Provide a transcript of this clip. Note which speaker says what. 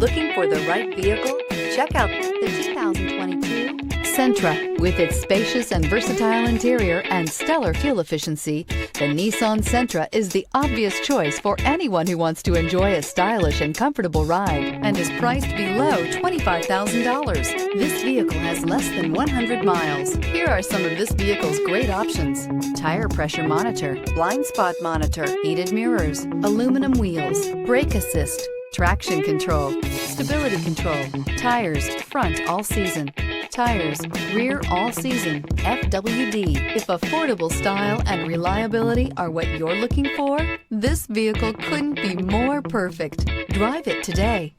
Speaker 1: Looking for the right vehicle? Check out the 2022 Sentra. With its spacious and versatile interior and stellar fuel efficiency, the Nissan Sentra is the obvious choice for anyone who wants to enjoy a stylish and comfortable ride and is priced below $25,000. This vehicle has less than 100 miles. Here are some of this vehicle's great options: tire pressure monitor, blind spot monitor, heated mirrors, aluminum wheels, brake assist, traction control, stability control, tires, front all season, tires, rear all season, FWD. If affordable style and reliability are what you're looking for, this vehicle couldn't be more perfect. Drive it today.